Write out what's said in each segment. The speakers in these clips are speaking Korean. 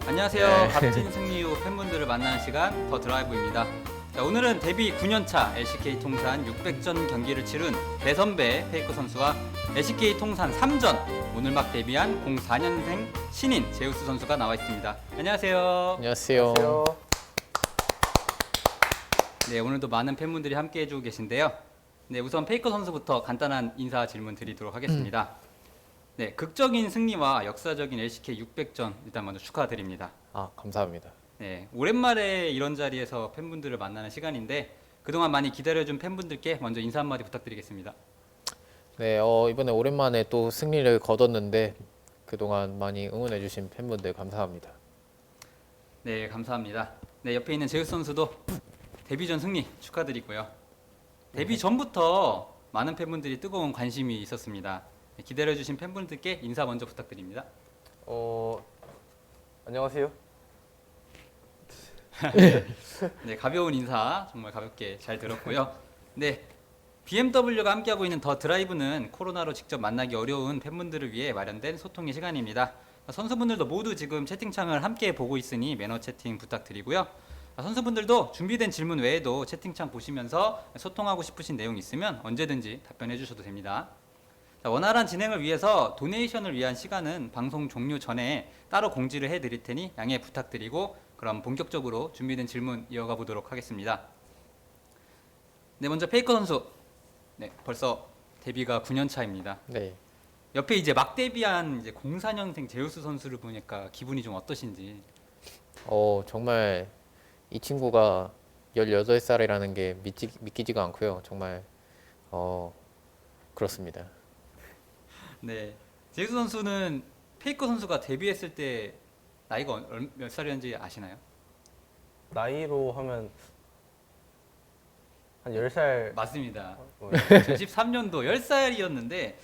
안녕하세요. 네. 값진 승리 후 팬분들을 만나는 시간 더 드라이브입니다. 자, 오늘은 데뷔 9년차 LCK 통산 600전 경기를 치룬 대선배 페이커 선수와 LCK 통산 3전 오늘 막 데뷔한 04년생 신인 제우스 선수가 나와 있습니다. 안녕하세요. 안녕하세요. 네, 오늘도 많은 팬분들이 함께 해주고 계신데요. 네, 우선 페이커 선수부터 간단한 인사 질문 드리도록 하겠습니다. 네, 극적인 승리와 역사적인 LCK 600전 일단 먼저 축하드립니다. 감사합니다. 네, 오랜만에 이런 자리에서 팬분들을 만나는 시간인데 그동안 많이 기다려준 팬분들께 먼저 인사 한마디 부탁드리겠습니다. 네, 이번에 오랜만에 또 승리를 거뒀는데 그동안 많이 응원해주신 팬분들 감사합니다. 네, 감사합니다. 네, 옆에 있는 제우스 선수도 데뷔전 승리 축하드리고요. 데뷔 전부터 많은 팬분들이 뜨거운 관심이 있었습니다. 네, 기다려주신 팬분들께 인사 먼저 부탁드립니다. 안녕하세요. 네, 가벼운 인사 정말 가볍게 잘 들었고요. 네, BMW가 함께하고 있는 더 드라이브는 코로나로 직접 만나기 어려운 팬분들을 위해 마련된 소통의 시간입니다. 선수분들도 모두 지금 채팅창을 함께 보고 있으니 매너 채팅 부탁드리고요. 선수분들도 준비된 질문 외에도 채팅창 보시면서 소통하고 싶으신 내용 있으면 언제든지 답변해 주셔도 됩니다. 원활한 진행을 위해서 도네이션을 위한 시간은 방송 종료 전에 따로 공지를 해드릴 테니 양해 부탁드리고 그럼 본격적으로 준비된 질문 이어가 보도록 하겠습니다. 네, 먼저 페이커 선수. 네, 벌써 데뷔가 9년 차입니다. 네, 옆에 이제 막 데뷔한 이제 04년생 제우스 선수를 보니까 기분이 좀 어떠신지. 정말 이 친구가 18살이라는 게 믿기지가 않고요. 정말 그렇습니다. 네, 제우스 선수는 페이커 선수가 데뷔했을 때 나이가 몇 살이었는지 아시나요? 나이로 하면 한 10살. 맞습니다. 뭐, 2013년도 10살이었는데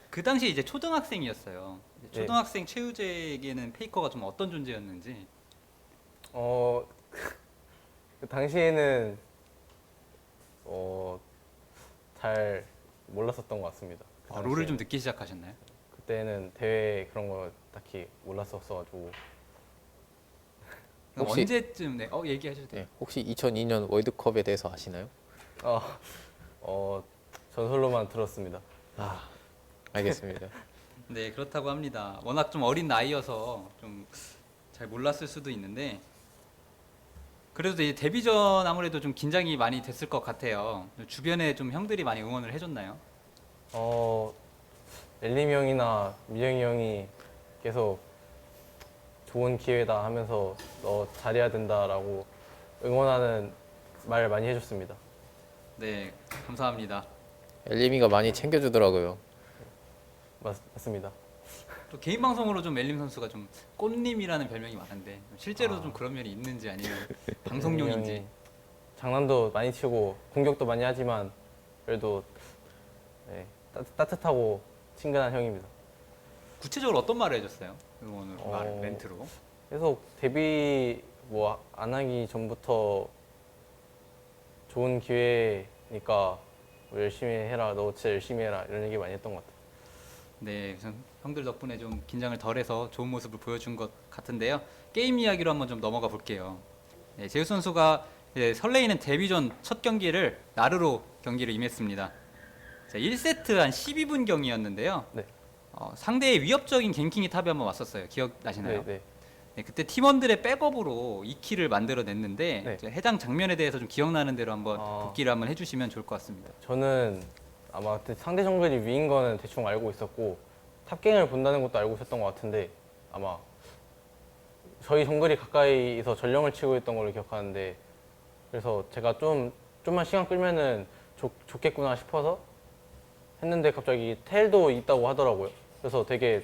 그 당시 이제 초등학생이었어요. 초등학생 최우재에게는 페이커가 좀 어떤 존재였는지. 그 당시에는 잘 몰랐었던 것 같습니다. 그 롤을 좀 당시에는. 늦게 시작하셨나요? 그때는 대회 그런 거 딱히 몰랐었어가지고. 그럼 혹시- 언제쯤 얘기하셔도 돼요. 네, 혹시 2002년 월드컵에 대해서 아시나요? 전설로만 들었습니다. 알겠습니다. 네, 그렇다고 합니다. 워낙 좀 어린 나이여서 좀 잘 몰랐을 수도 있는데 그래도 이제 데뷔전 아무래도 좀 긴장이 많이 됐을 것 같아요. 주변에 좀 형들이 많이 응원을 해줬나요? 엘림이 형이나 미정이 형이 계속 좋은 기회다 하면서 너 잘해야 된다라고 응원하는 말 많이 해줬습니다. 네, 감사합니다. 엘리미가 많이 챙겨주더라고요. 맞습니다. 또 개인 방송으로 좀 멜림 선수가 좀 꽃님이라는 별명이 많은데 실제로 좀 그런 면이 있는지 아니면 방송용인지. 형이 장난도 많이 치고 공격도 많이 하지만 그래도 네, 따뜻하고 친근한 형입니다. 구체적으로 어떤 말을 해줬어요? 응원을 멘트로. 계속 데뷔 뭐 안 하기 전부터 좋은 기회니까 뭐 열심히 해라, 너 진짜 열심히 해라 이런 얘기 많이 했던 것 같아요. 네, 우선 형들 덕분에 좀 긴장을 덜해서 좋은 모습을 보여준 것 같은데요. 게임 이야기로 한번 좀 넘어가 볼게요. 네, 제우스 선수가 설레이는 데뷔전 첫 경기를 나르로 경기를 임했습니다. 자, 1세트 한 12분 경이었는데요. 네. 상대의 위협적인 갱킹이 탑에 한번 왔었어요. 기억나시나요? 네. 네, 그때 팀원들의 백업으로 2킬을 만들어냈는데 네. 해당 장면에 대해서 좀 기억나는 대로 한번 아. 복기를 한번 해주시면 좋을 것 같습니다. 저는 아마 그때 상대 정글이 위인 거는 대충 알고 있었고 탑갱을 본다는 것도 알고 있었던 것 같은데 아마 저희 정글이 가까이서 전령을 치고 있던 걸로 기억하는데 그래서 제가 좀만 시간 끌면은 좋겠구나 싶어서 했는데 갑자기 텔도 있다고 하더라고요. 그래서 되게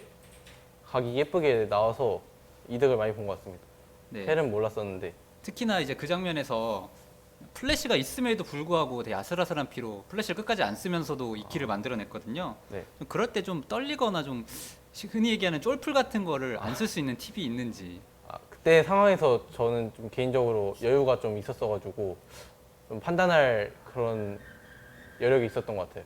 각이 예쁘게 나와서 이득을 많이 본 것 같습니다. 네. 텔은 몰랐었는데 특히나 이제 그 장면에서 플래시가 있음에도 불구하고 되게 아슬아슬한 피로 플래시를 끝까지 안 쓰면서도 2킬을 만들어냈거든요. 네. 좀 그럴 때 좀 떨리거나 좀 흔히 얘기하는 쫄풀 같은 거를 안 쓸 수 있는 팁이 있는지. 그때 상황에서 저는 좀 개인적으로 여유가 좀 있었어가지고 좀 판단할 그런 여력이 있었던 것 같아요.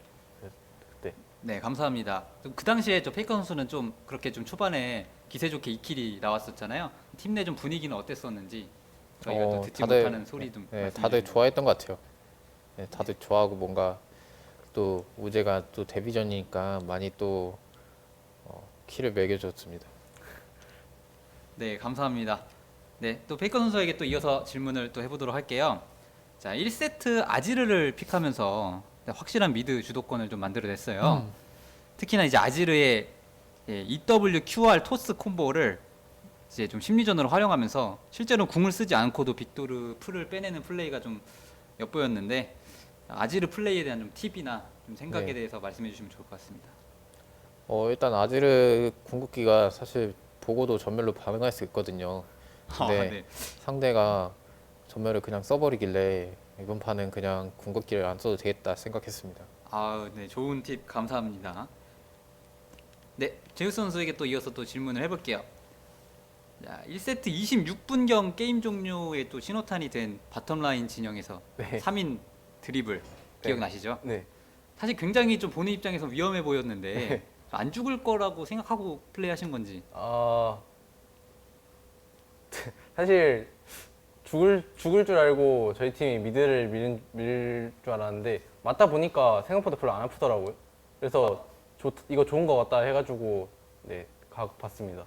그때. 네, 감사합니다. 그 당시에 저 페이커 선수는 좀 그렇게 좀 초반에 기세 좋게 2킬이 나왔었잖아요. 팀 내 좀 분위기는 어땠었는지 저희가 또 듣지 다들, 못하는 소리 좀 네, 말씀해 다들 주시면. 좋아했던 것 같아요. 네, 다들 좋아하고 뭔가 또 우재가 또 데뷔전이니까 많이 또 키를 매겨줬습니다. 네, 감사합니다. 네, 또 페이커 선수에게 또 이어서 질문을 또 해보도록 할게요. 자, 1세트 아지르를 픽하면서 확실한 미드 주도권을 좀 만들어냈어요. 특히나 이제 아지르의 EWQR 토스 콤보를 이제 좀 심리전으로 활용하면서 실제로 궁을 쓰지 않고도 빅토르 풀을 빼내는 플레이가 좀 엿보였는데 아지르 플레이에 대한 좀 팁이나 좀 생각에 네. 대해서 말씀해 주시면 좋을 것 같습니다. 일단 아지르 궁극기가 사실 보고도 전멸로 반응할 수 있거든요. 근데 네. 상대가 전멸을 그냥 써버리길래 이번 판은 그냥 궁극기를 안 써도 되겠다 생각했습니다. 아, 네, 좋은 팁 감사합니다. 네, 제우스 선수에게 또 이어서 또 질문을 해볼게요. 자, 1세트 26분경 게임 종료에 또 신호탄이 된 바텀라인 진영에서 네. 3인 드리블 기억나시죠? 네. 사실 굉장히 좀 본인 입장에서 위험해 보였는데 네. 안 죽을 거라고 생각하고 플레이하신 건지. 아 사실 죽을 줄 알고 저희 팀이 미드를 밀 줄 알았는데 맞다 보니까 생각보다 별로 안 아프더라고요. 그래서 이거 좋은 거 같다 해가지고 네, 각 봤습니다.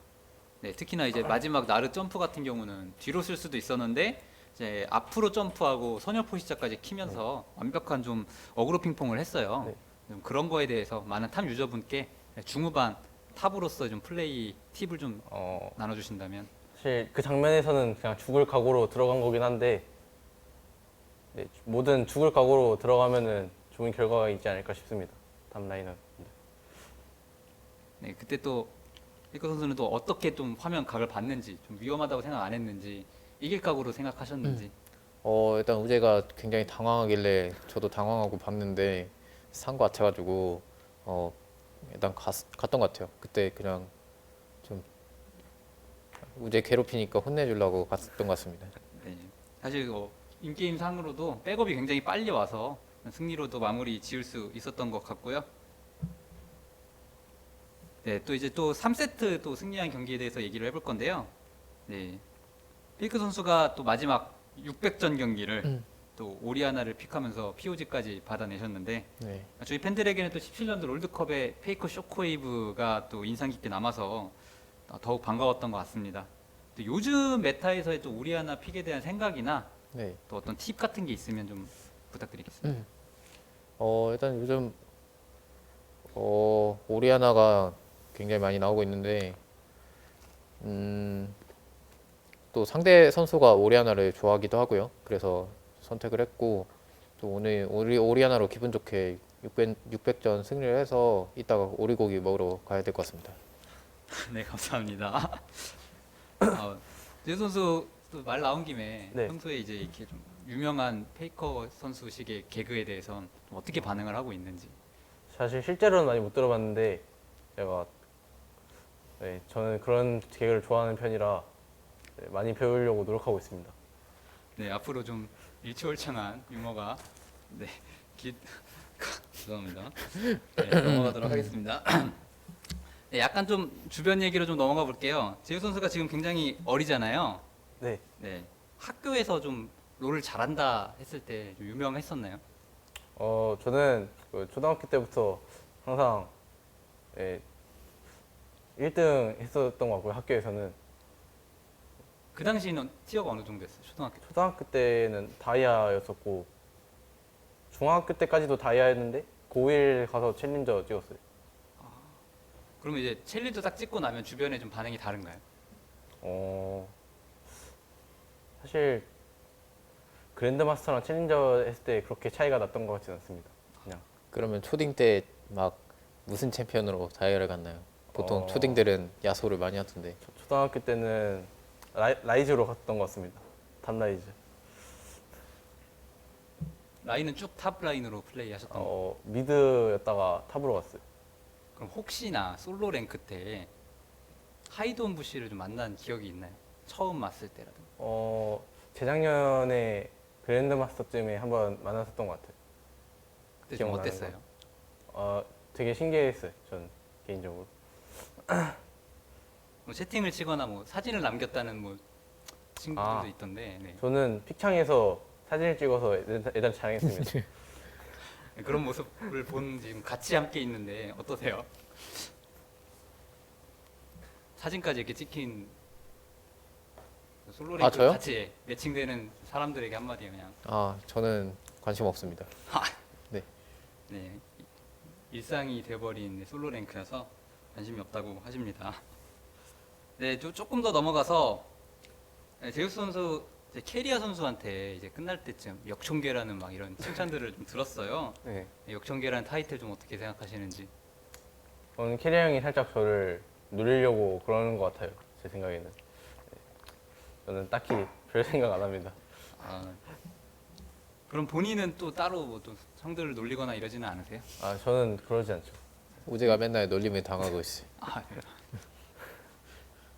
네, 특히나 이제 마지막 나르 점프 같은 경우는 뒤로 쓸 수도 있었는데 이제 앞으로 점프하고 선열포 시작까지 키면서 완벽한 좀 어그로 핑퐁을 했어요. 네. 좀 그런 거에 대해서 많은 탑 유저분께 중후반 탑으로서 좀 플레이 팁을 좀 나눠주신다면. 사실 그 장면에서는 그냥 죽을 각오로 들어간 거긴 한데 네, 뭐든 죽을 각오로 들어가면은 좋은 결과가 있지 않을까 싶습니다. 다음 라인은 네, 그때 또 일거 선수는 또 어떻게 좀 화면 각을 봤는지, 좀 위험하다고 생각 안 했는지, 이길 각오로 생각하셨는지. 일단 우재가 굉장히 당황하길래 저도 당황하고 봤는데 산 거 같아가지고 일단 갔던 것 같아요. 그때 그냥 좀 우재 괴롭히니까 혼내주려고 갔던 것 같습니다. 네, 사실 인게임 상으로도 백업이 굉장히 빨리 와서 승리로도 마무리 지을 수 있었던 것 같고요. 네, 또 이제 또 3세트 또 승리한 경기에 대해서 얘기를 해볼 건데요. 네, 필크 선수가 또 마지막 600전 경기를 또 오리아나를 픽하면서 POG까지 받아내셨는데 네. 저희 팬들에게는 또 17년도 롤드컵의 페이커 쇼크웨이브가 또 인상 깊게 남아서 더욱 반가웠던 것 같습니다. 또 요즘 메타에서의 또 오리아나 픽에 대한 생각이나 네. 또 어떤 팁 같은 게 있으면 좀 부탁드리겠습니다. 일단 요즘 오리아나가 굉장히 많이 나오고 있는데 또 상대 선수가 오리아나를 좋아하기도 하고요. 그래서 선택을 했고 또 오늘 오리아나로 기분 좋게 600전 승리를 해서 이따가 오리고기 먹으러 가야 될 것 같습니다. 네, 감사합니다. 제 선수 또 말 나온 김에 네. 평소에 이제 이렇게 좀 유명한 페이커 선수식의 개그에 대해서 좀 어떻게 반응을 하고 있는지. 사실 실제로는 많이 못 들어봤는데 제가 네, 저는 그런 개그를 좋아하는 편이라 네, 많이 배우려고 노력하고 있습니다. 네, 앞으로 좀 일치월장한 유머가 네, 죄송합니다. 네, 넘어가도록 하겠습니다. 네, 약간 좀 주변 얘기로 좀 넘어가 볼게요. 제우 선수가 지금 굉장히 어리잖아요. 네. 네, 학교에서 좀 롤을 잘한다 했을 때 좀 유명했었나요? 저는 그 초등학교 때부터 항상 네, 1등 했었던 것 같고요. 학교에서는 그 당시에는 티어가 어느 정도였어요? 초등학교 때? 초등학교 때는 다이아였었고 중학교 때까지도 다이아였는데 고1 가서 챌린저 찍었어요. 그러면 이제 챌린저 딱 찍고 나면 주변에 좀 반응이 다른가요? 사실 그랜드마스터랑 챌린저 했을 때 그렇게 차이가 났던 것 같지는 않습니다. 그냥 그러면 초딩 때 막 무슨 챔피언으로 다이어를 갔나요? 보통 어. 초딩들은 야소를 많이 하던데. 초등학교 때는 라이즈로 갔던 것 같습니다. 탑라이즈. 라인은 쭉 탑 라인으로 플레이하셨던 거. 미드였다가 탑으로 갔어요. 그럼 혹시나 솔로 랭크 때 하이돈 부시를 좀 만난 기억이 있나요? 처음 맞을 때라든가. 재작년에 그랜드마스터쯤에 한번 만났었던 것 같아요. 그때 좀 기억나는 어땠어요? 되게 신기했어요. 전 개인적으로. 뭐 채팅을 치거나 뭐 사진을 남겼다는 뭐 친구들도 아. 있던데 네. 저는 픽창에서 사진을 찍어서 애들 자랑했습니다. 네, 그런 모습을 본 지금 같이 함께 있는데 어떠세요? 사진까지 이렇게 찍힌 솔로랭크 저요? 같이 매칭되는 사람들에게 한마디 그냥 아, 저는 관심 없습니다. 네, 일상이 돼버린 솔로랭크여서 관심이 없다고 하십니다. 네, 조금 더 넘어가서 네, 제우스 선수 이제 캐리아 선수한테 이제 끝날 때쯤 역총계라는 막 이런 칭찬들을 좀 들었어요. 네. 네, 역총계라는 타이틀 좀 어떻게 생각하시는지. 저는 캐리 형이 살짝 저를 누리려고 그러는 것 같아요. 제 생각에는. 네. 저는 딱히 별 생각 안 합니다. 아, 그럼 본인은 또 따로 뭐또 형들을 놀리거나 이러지는 않으세요? 아, 저는 그러지 않죠. 우재가 맨날 놀림을 당하고 있어요. 아,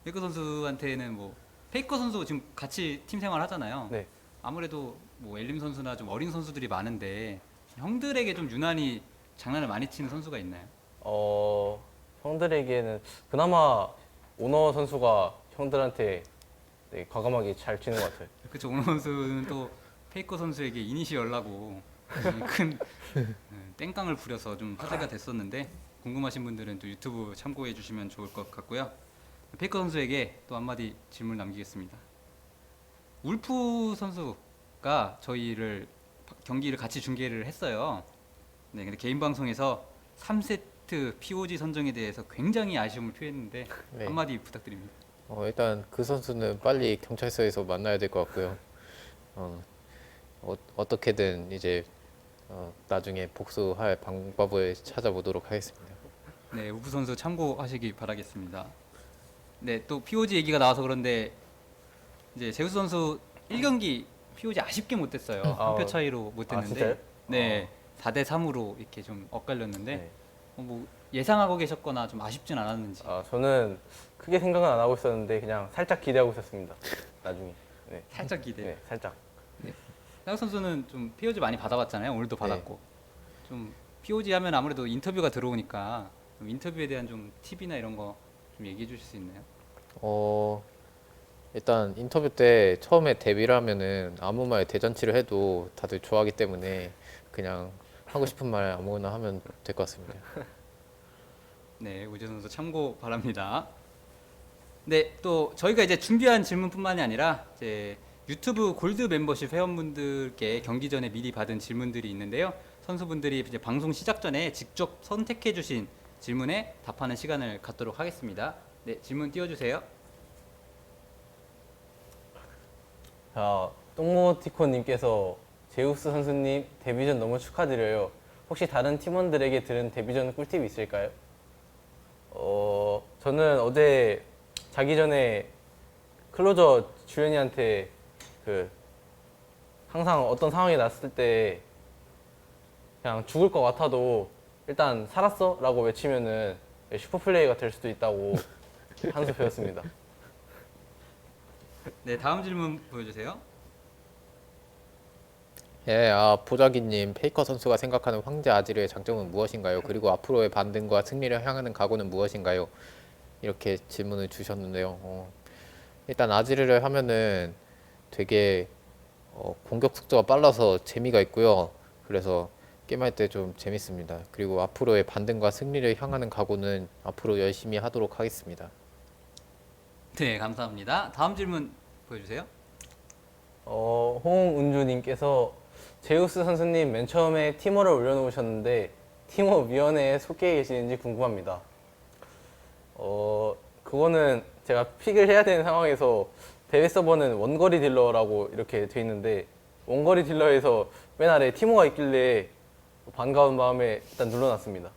페이커 선수한테는 뭐 페이커 선수 지금 같이 팀 생활 하잖아요. 네. 아무래도 뭐 엘림 선수나 좀 어린 선수들이 많은데 형들에게 좀 유난히 장난을 많이 치는 선수가 있나요? 형들에게는 그나마 오너 선수가 형들한테 네, 과감하게 잘 치는 것 같아요. 그렇죠. 오너 선수는 또 페이커 선수에게 이니시 열라고 큰 땡깡을 부려서 좀 화제가 됐었는데 궁금하신 분들은 또 유튜브 참고해 주시면 좋을 것 같고요. 페이커 선수에게 또 한마디 질문 남기겠습니다. 울프 선수가 저희를 경기를 같이 중계를 했어요. 네, 근데 개인 방송에서 3세트 POG 선정에 대해서 굉장히 아쉬움을 표했는데 네. 한마디 부탁드립니다. 일단 그 선수는 빨리 경찰서에서 만나야 될 것 같고요. 어떻게든 이제 나중에 복수할 방법을 찾아보도록 하겠습니다. 네, 우프 선수 참고하시기 바라겠습니다. 네, 또 POG 얘기가 나와서 그런데 이제 제우스 선수 1경기 POG 아쉽게 못했어요. 한 표 차이로 진짜요? 못했는데, 네, 4대 3으로 이렇게 좀 엇갈렸는데, 네. 뭐 예상하고 계셨거나 좀 아쉽진 않았는지. 저는 크게 생각은 안 하고 있었는데 그냥 살짝 기대하고 있었습니다. 나중에. 네. 살짝 기대. 네, 살짝. 장혁 선수는 좀 POG 많이 받아봤잖아요. 오늘도 받았고. 좀 POG 하면 아무래도 인터뷰가 들어오니까 좀 인터뷰에 대한 좀 팁이나 이런 거 좀 얘기해 주실 수 있나요? 일단 인터뷰 때 처음에 데뷔를 하면은 아무 말 대잔치를 해도 다들 좋아하기 때문에 그냥 하고 싶은 말 아무거나 하면 될 것 같습니다. 네, 우재 선수 참고 바랍니다. 네, 또 저희가 이제 준비한 질문뿐만이 아니라 이제 유튜브 골드 멤버십 회원분들께 경기 전에 미리 받은 질문들이 있는데요. 선수분들이 이제 방송 시작 전에 직접 선택해 주신 질문에 답하는 시간을 갖도록 하겠습니다. 네, 질문 띄워주세요. 자, 똥모티콘님께서 제우스 선수님 데뷔전 너무 축하드려요. 혹시 다른 팀원들에게 들은 데뷔전 꿀팁이 있을까요? 저는 어제 자기 전에 클로저 주현이한테 항상 어떤 상황이 났을 때 그냥 죽을 것 같아도 일단 살았어? 라고 외치면은 슈퍼플레이가 될 수도 있다고 한 수 배웠습니다. 네, 다음 질문 보여주세요. 예, 보자기님, 페이커 선수가 생각하는 황제 아지르의 장점은 무엇인가요? 그리고 앞으로의 반등과 승리를 향하는 각오는 무엇인가요? 이렇게 질문을 주셨는데요. 일단 아지르를 하면은 되게 공격 속도가 빨라서 재미가 있고요. 그래서 게임할 때 좀 재밌습니다. 그리고 앞으로의 반등과 승리를 향하는 각오는 앞으로 열심히 하도록 하겠습니다. 네, 감사합니다. 다음 질문 보여주세요. 홍은주님께서 제우스 선수님 맨 처음에 팀워를 올려놓으셨는데 팀워 위원회에 속해 계시는지 궁금합니다. 그거는 제가 픽을 해야 되는 상황에서 대회 서버는 원거리 딜러라고 이렇게 돼 있는데 원거리 딜러에서 맨 아래 팀워가 있길래 반가운 마음에 일단 눌러놨습니다.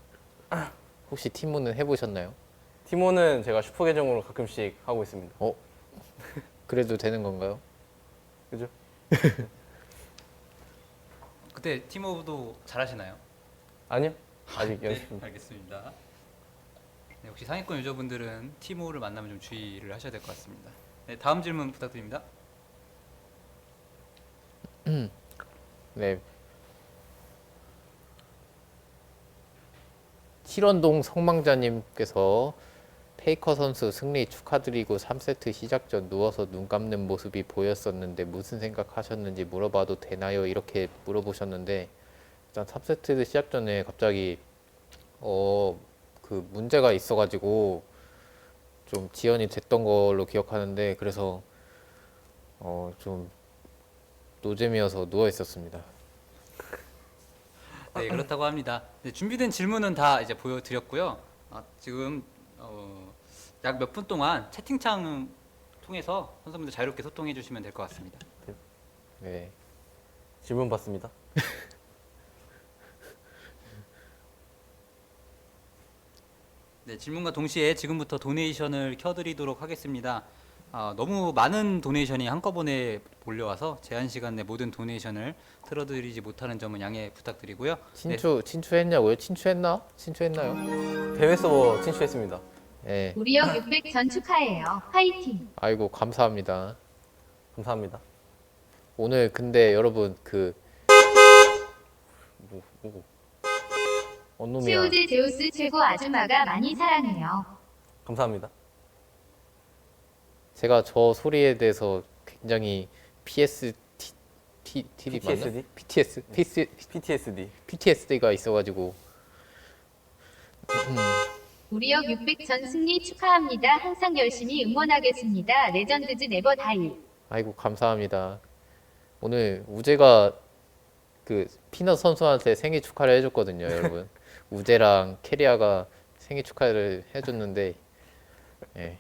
혹시 팀문은 해보셨나요? 팀워는 제가 슈퍼 계정으로 가끔씩 하고 있습니다. 그래도 되는 건가요? 그죠? 그때 팀워크도 잘하시나요? 아니요. 아직 네, 연습. 알겠습니다. 네, 혹시 상위권 유저분들은 팀워크를 만나면 좀 주의를 하셔야 될 것 같습니다. 네, 다음 질문 부탁드립니다. 네. 7원동 성망자님께서 페이커 선수 승리 축하드리고 3세트 시작 전 누워서 눈 감는 모습이 보였었는데 무슨 생각하셨는지 물어봐도 되나요? 이렇게 물어보셨는데 일단 3세트 시작 전에 갑자기 그 문제가 있어가지고 좀 지연이 됐던 걸로 기억하는데 그래서 좀 노잼이어서 누워 있었습니다. 네, 그렇다고 합니다. 네, 준비된 질문은 다 이제 보여드렸고요. 지금 약 몇 분 동안 채팅창 통해서 선수분들 자유롭게 소통해 주시면 될 것 같습니다. 네. 질문 받습니다. 네, 질문과 동시에 지금부터 도네이션을 켜드리도록 하겠습니다. 너무 많은 도네이션이 한꺼번에 몰려와서 제한 시간 내 모든 도네이션을 틀어드리지 못하는 점은 양해 부탁드리고요. 네, 친추했냐고요? 친추했나요? 대회 서버 친추했습니다. 네. 우리 형 600 전 축하해요. 화이팅! 아이고 감사합니다. 감사합니다. 오늘 근데 여러분 그 언놈이야. 최우재 제우스 최고 아줌마가 많이 사랑해요. 감사합니다. 제가 저 소리에 대해서 굉장히 PTSD 맞나? PTSD가 있어가지고 우리 형 600 전 승리 축하합니다. 항상 열심히 응원하겠습니다. 레전드즈 네버 다이. 아이고 감사합니다. 오늘 우재가 그 피넛 선수한테 생일 축하를 해줬거든요, 여러분. 우재랑 캐리아가 생일 축하를 해줬는데, 예,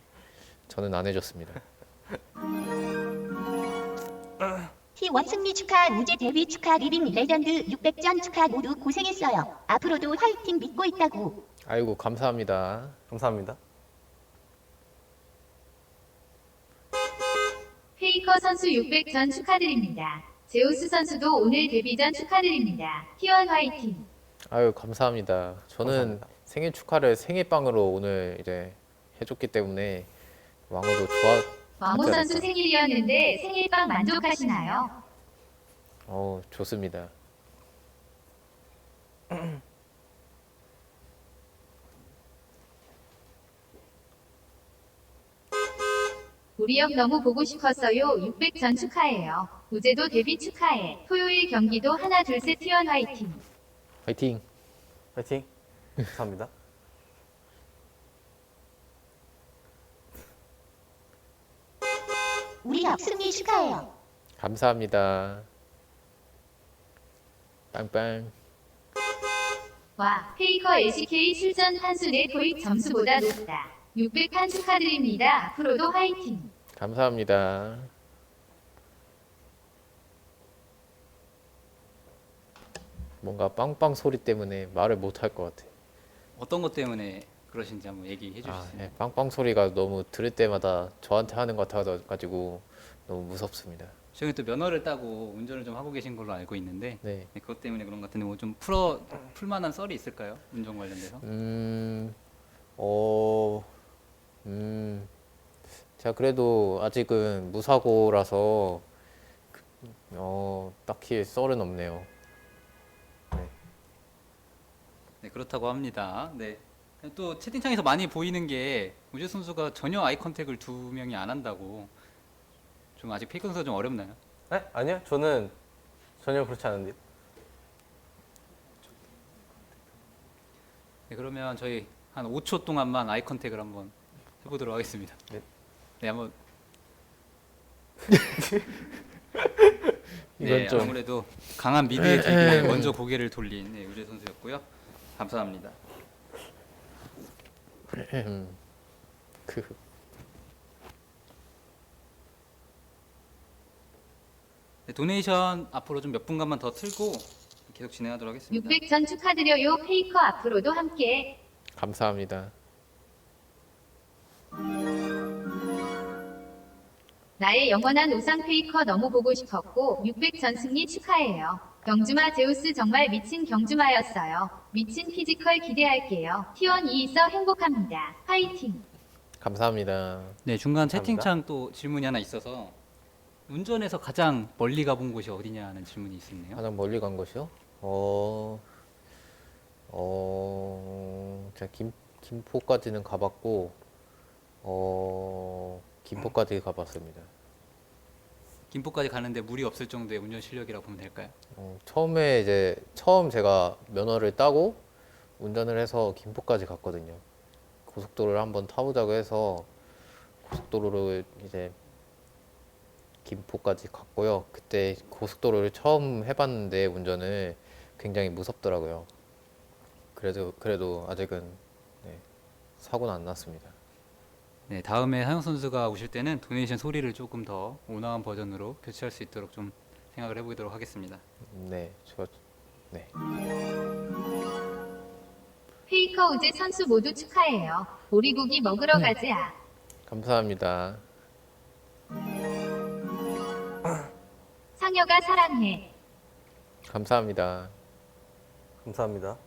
저는 안 해줬습니다. T1 승리 축하, 우재 데뷔 축하, 리빙 레전드 600전 축하 모두 고생했어요. 앞으로도 화이팅 믿고 있다고. 아이고 감사합니다. 감사합니다. 페이커 선수 600 전 축하드립니다. 제우스 선수도 오늘 데뷔 전 축하드립니다. T1 화이팅! 아유 감사합니다. 저는 감사합니다. 생일 축하를 생일빵으로 오늘 이제 해줬기 때문에 왕호도 왕호 선수 생일이었는데 생일빵 만족하시나요? 좋습니다. 우리 형 너무 보고 싶었어요. 600 전 축하해요. 우재도 데뷔 축하해. 토요일 경기도 하나 둘셋 T1 화이팅! 화이팅. 파이팅. 감사합니다. 우리 형 승리 축하해요. 감사합니다. 빵빵. 와, 페이커 LCK 실전 판수 내 토익 점수보다 높다. 600판 축하드립니다. 앞으로도 화이팅! 감사합니다. 뭔가 빵빵 소리 때문에 말을 못 할 것 같아. 어떤 것 때문에 그러신지 한번 얘기해 주시죠. 예, 빵빵 소리가 너무 들을 때마다 저한테 하는 것 같아가지고 너무 무섭습니다. 저희 또 면허를 따고 운전을 좀 하고 계신 걸로 알고 있는데 네. 네, 그것 때문에 그런 것 같은데 뭐 좀 풀만한 썰이 있을까요? 운전 관련돼서? 제가 그래도 아직은 무사고라서 딱히 썰은 없네요. 네, 그렇다고 합니다. 네. 또 채팅창에서 많이 보이는 게 우재 선수가 전혀 아이 컨택을 두 명이 안 한다고. 좀 아직 페이커 선수가 좀 어렵나요? 네? 아니요. 저는 전혀 그렇지 않은데요. 네, 그러면 저희 한 5초 동안만 아이 컨택을 한번 해보도록 하겠습니다. 네. 네, 한번. 이건 네, 좀- 아무래도 강한 미드의 대기에 먼저 고개를 돌린 네, 우재 선수였고요. 감사합니다. 그 네, 도네이션 앞으로 좀 몇 분간만 더 틀고 계속 진행하도록 하겠습니다. 600 전 축하드려요. 페이커 앞으로도 함께. 감사합니다. 나의 영원한 우상 페이커 너무 보고 싶었고 600 전 승리 축하해요. 경주마 제우스 정말 미친 경주마였어요. 미친 피지컬 기대할게요. T1 이 있어 행복합니다. 화이팅! 감사합니다. 네, 중간 감사합니다. 채팅창 또 질문이 하나 있어서 운전에서 가장 멀리 가본 곳이 어디냐 하는 질문이 있었네요. 가장 멀리 간 곳이요? 제가 김포까지는 가봤고, 김포까지 가봤습니다. 김포까지 가는데 무리 없을 정도의 운전 실력이라고 보면 될까요? 처음 제가 면허를 따고 운전을 해서 김포까지 갔거든요. 고속도로를 한번 타보자고 해서 고속도로를 이제 김포까지 갔고요. 그때 고속도로를 처음 해봤는데 운전을 굉장히 무섭더라고요. 그래도 아직은 네, 사고는 안 났습니다. 네, 다음에 하영 선수가 오실 때는 도네이션 소리를 조금 더 온화한 버전으로 교체할 수 있도록 좀 생각을 해보도록 하겠습니다. 네, 네. 페이커 우재 선수 모두 축하해요. 오리고기 먹으러 가자. 감사합니다. 상여가 사랑해. 감사합니다. 감사합니다.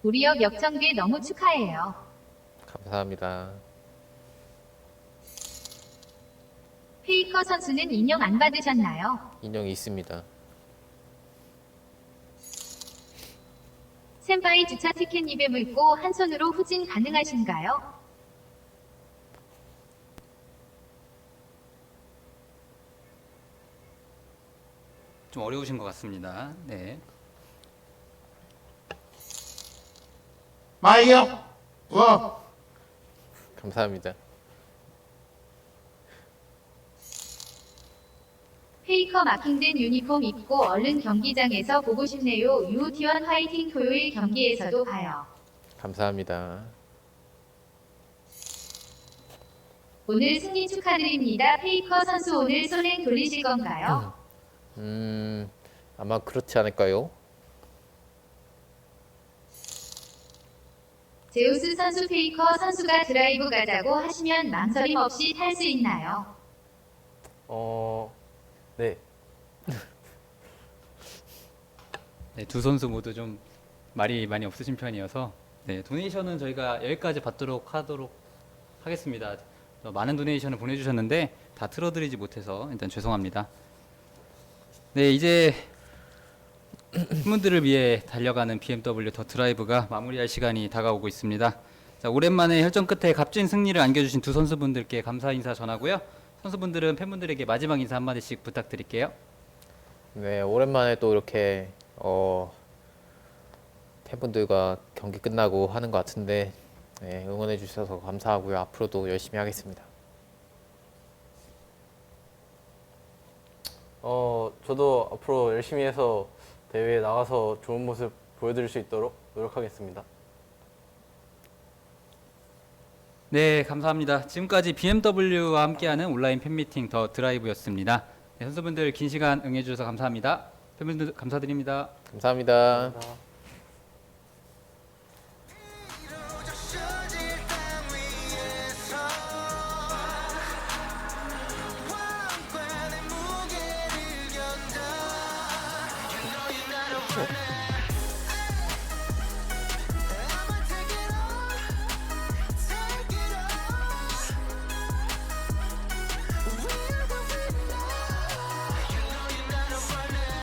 우리역 역전괴 너무 축하해요. 감사합니다. 페이커 선수는 인형 안 받으셨나요? 인형이 있습니다. 센파이 주차 티켓 입에 물고 한 손으로 후진 가능하신가요? 좀 어려우신 것 같습니다. 네. 마이요. 감사합니다. 페이커 마킹된 유니폼 입고 얼른 경기장에서 보고 싶네요. 유티원 화이팅. 토요일 경기에서도 봐요. 감사합니다. 오늘 승리 축하드립니다. 페이커 선수 오늘 솔랭 돌리실 건가요? 아마 그렇지 않을까요? 제우스 선수 페이커 선수가 드라이브 가자고 하시면 망설임 없이 탈 수 있나요? 네. 네, 두 선수 모두 좀 말이 많이 없으신 편이어서 네, 도네이션은 저희가 여기까지 받도록 하도록 하겠습니다. 많은 도네이션을 보내주셨는데 다 틀어드리지 못해서 일단 죄송합니다. 네, 이제 팬분들을 위해 달려가는 BMW 더 드라이브가 마무리할 시간이 다가오고 있습니다. 자, 오랜만에 혈전 끝에 값진 승리를 안겨주신 두 선수분들께 감사 인사 전하고요. 선수분들은 팬분들에게 마지막 인사 한마디씩 부탁드릴게요. 네, 오랜만에 또 이렇게 팬분들과 경기 끝나고 하는 것 같은데 네, 응원해 주셔서 감사하고요. 앞으로도 열심히 하겠습니다. 저도 앞으로 열심히 해서 대회에 나가서 좋은 모습 보여드릴 수 있도록 노력하겠습니다. 네, 감사합니다. 지금까지 BMW와 함께하는 온라인 팬미팅 더 드라이브였습니다. 네, 선수분들 긴 시간 응해주셔서 감사합니다. 팬분들 감사드립니다. 감사합니다. 감사합니다.